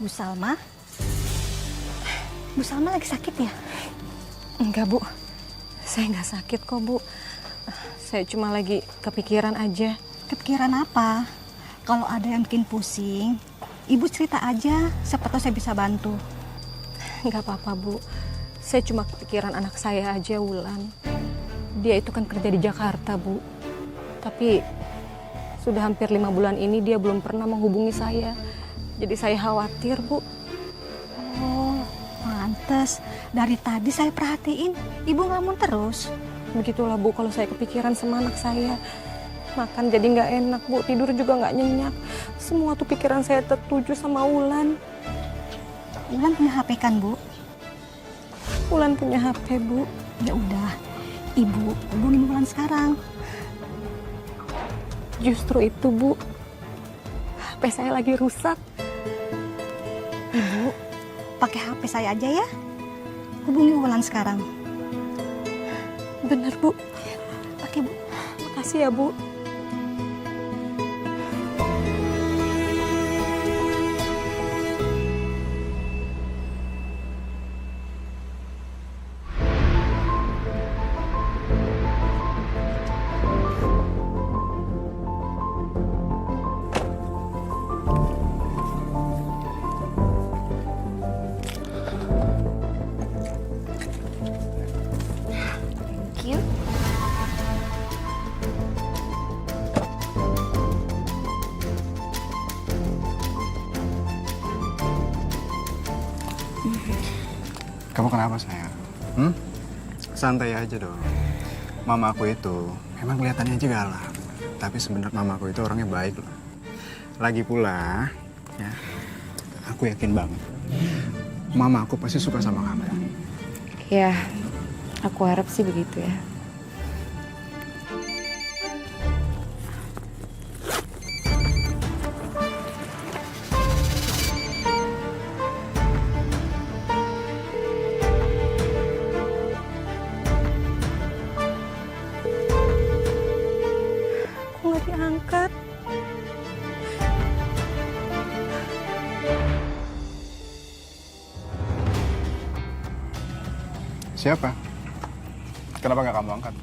Bu Salma? Bu Salma lagi sakit ya? Enggak, Bu. Saya nggak sakit kok, Bu. Saya cuma lagi kepikiran aja. Kepikiran apa? Kalau ada yang bikin pusing, Ibu cerita aja, siapa tahu saya bisa bantu. Nggak apa-apa, Bu. Saya cuma kepikiran anak saya aja, Wulan. Dia itu kan kerja di Jakarta, Bu. Tapi sudah hampir 5 bulan ini dia belum pernah menghubungi saya. Jadi saya khawatir, Bu. Oh, pantes. Dari tadi saya perhatiin, Ibu ngelamun terus. Begitulah, Bu, kalau saya kepikiran sama anak saya. Makan jadi nggak enak, Bu. Tidur juga nggak nyenyak. Semua tuh pikiran saya tertuju sama Wulan. Wulan punya HP kan, Bu? Wulan punya HP, Bu. Ya udah, Ibu hubungin Wulan sekarang. Justru itu, Bu. HP saya lagi rusak. Ibu, pakai HP saya aja ya. Hubungi Wulan sekarang. Bener, Bu. Oke, Bu. Makasih ya, Bu. Thank you. Kamu kenapa sayang? Santai aja dong. Mama aku itu memang kelihatannya aja galak, tapi sebenarnya mama aku itu orangnya baik loh. Lagi pula, ya, aku yakin banget, mama aku pasti suka sama kamu. Ya, aku harap sih begitu ya. Kok nggak diangkat? Siapa? Kenapa nggak kamu angkat?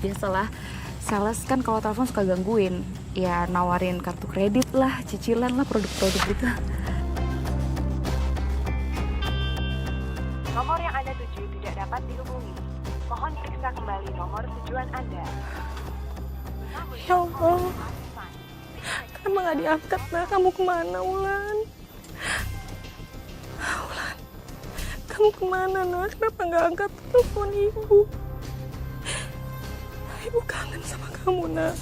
Biasalah, sales kan kalau telepon suka gangguin. Ya nawarin kartu kredit lah, cicilan lah, produk-produk gitu. Nomor yang Anda tuju tidak dapat dihubungi. Mohon periksa kembali nomor tujuan Anda. Ya Allah. Kenapa nggak diangkat, nah? Kamu kemana, Wulan? Wulan, kamu kemana, nah? Kenapa nggak angkat telepon Ibu? Ibu kangen sama kamu, nak.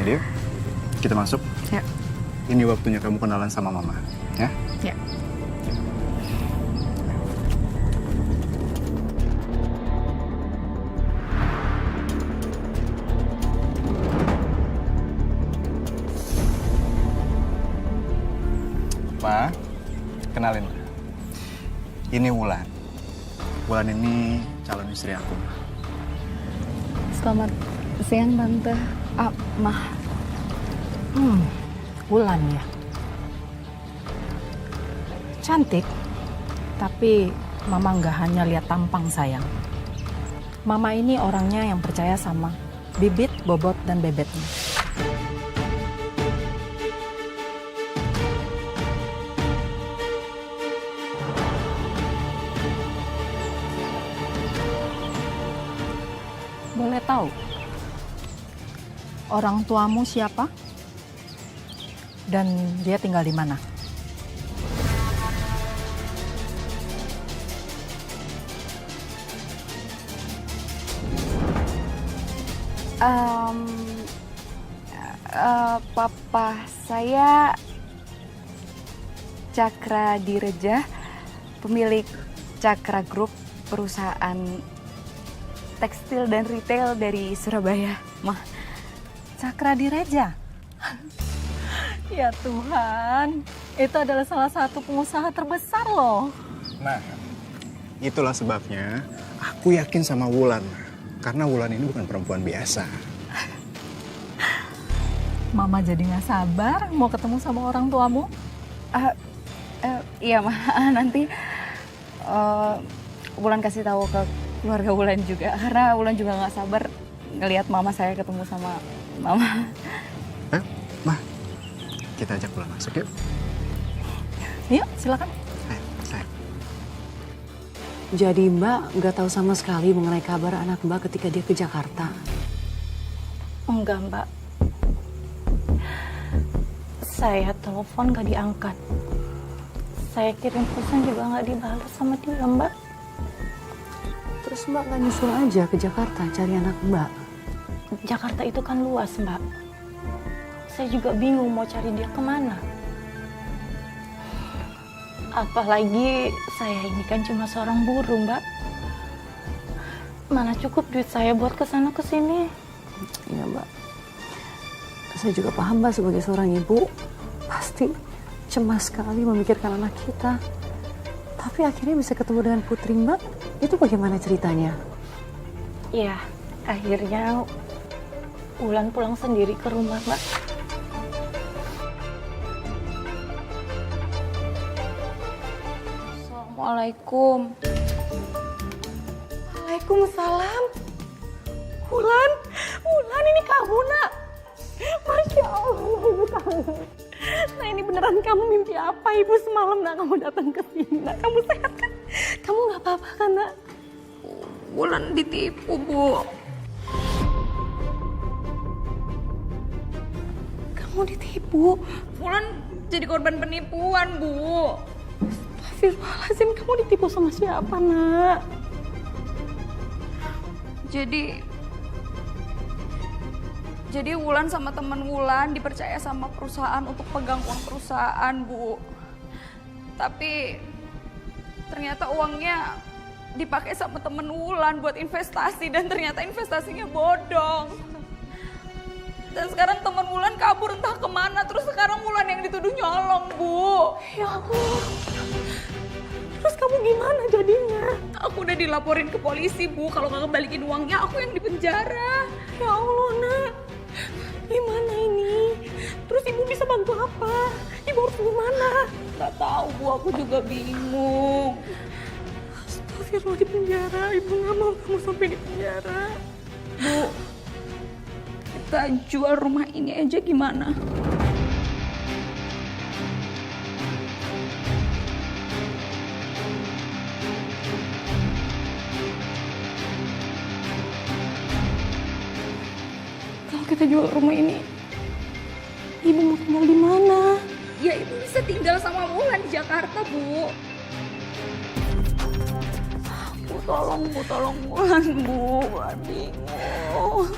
Jadi, kita masuk. Ya. Ini waktunya kamu kenalan sama mama, ya? Ya. Ma, kenalin. Ini Wulan. Wulan ini calon istri aku. Selamat siang, Tante. Mah. Wulan ya. Cantik, tapi Mama nggak hanya lihat tampang sayang. Mama ini orangnya yang percaya sama bibit, bobot, dan bebetnya. Boleh tahu orang tuamu siapa? Dan dia tinggal di mana? Papa saya Cakra Direja, pemilik Cakra Group, perusahaan tekstil dan retail dari Surabaya, Mah. Cakra Direja. Ya Tuhan, itu adalah salah satu pengusaha terbesar loh. Nah, itulah sebabnya aku yakin sama Wulan. Karena Wulan ini bukan perempuan biasa. Mama jadi nggak sabar mau ketemu sama orang tuamu. Iya Ma, nanti Wulan kasih tahu ke keluarga Wulan juga, karena Wulan juga nggak sabar ngelihat mama saya ketemu sama mama. Ma, kita ajak pulang masuk yuk. Yuk, silakan. Ayo, sayang. Jadi Mbak nggak tahu sama sekali mengenai kabar anak Mbak ketika dia ke Jakarta? Enggak, Mbak. Saya telepon gak diangkat. Saya kirim pesan juga nggak dibalas sama dia, Mbak. Terus Mbak nggak nyusul aja ke Jakarta cari anak Mbak? Jakarta itu kan luas, Mbak. Saya juga bingung mau cari dia kemana. Apalagi saya ini kan cuma seorang buruh, Mbak. Mana cukup duit saya buat kesana kesini. Iya Mbak. Saya juga paham Mbak sebagai seorang ibu. Pasti cemas sekali memikirkan anak kita. Tapi akhirnya bisa ketemu dengan putri Mbak. Itu bagaimana ceritanya? Iya, akhirnya Wulan pulang sendiri ke rumah, Mbak. Assalamualaikum. Waalaikumsalam. Wulan, Wulan ini kamu nak. Masya Allah, ibu kangen. Nah ini beneran kamu mimpi apa ibu semalam nak kamu datang ke sini nak? Kamu sehat kan? Kamu nggak apa-apa kan nak? Wulan ditipu, Bu. Kamu ditipu? Wulan jadi korban penipuan, Bu. Astagfirullahaladzim, kamu ditipu sama siapa nak? Jadi Wulan sama temen Wulan dipercaya sama perusahaan untuk pegang uang perusahaan, Bu. Tapi ternyata uangnya dipakai sama temen Wulan buat investasi dan ternyata investasinya bodong. Dan sekarang temen Wulan kabur entah kemana, terus sekarang Wulan yang dituduh nyolong, Bu. Ya Allah. Terus kamu gimana jadinya? Aku udah dilaporin ke polisi, Bu. Kalau nggak kembaliin uangnya, aku yang dipenjara. Ya Allah nak. Gimana ini? Terus ibu bisa bantu apa? Ibu harus gimana? Nggak tahu, Bu. Aku juga bingung. Astagfirullah, di penjara. Ibu nggak mau kamu sampai di penjara. Bu, kita jual rumah ini aja gimana? Kalau kita jual rumah ini, ibu mau tinggal di mana? Ya ibu bisa tinggal sama Wulan di Jakarta, Bu. Bu, tolong Wulan, Bu. Wulan bingung.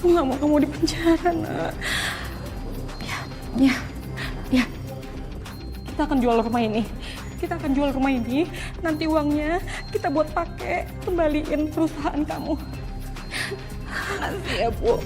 Ibu nggak mau kamu di penjara nak. Ya. Kita akan jual rumah ini. Nanti uangnya kita buat pakai kembaliin perusahaan kamu. Makasih ya, Bu.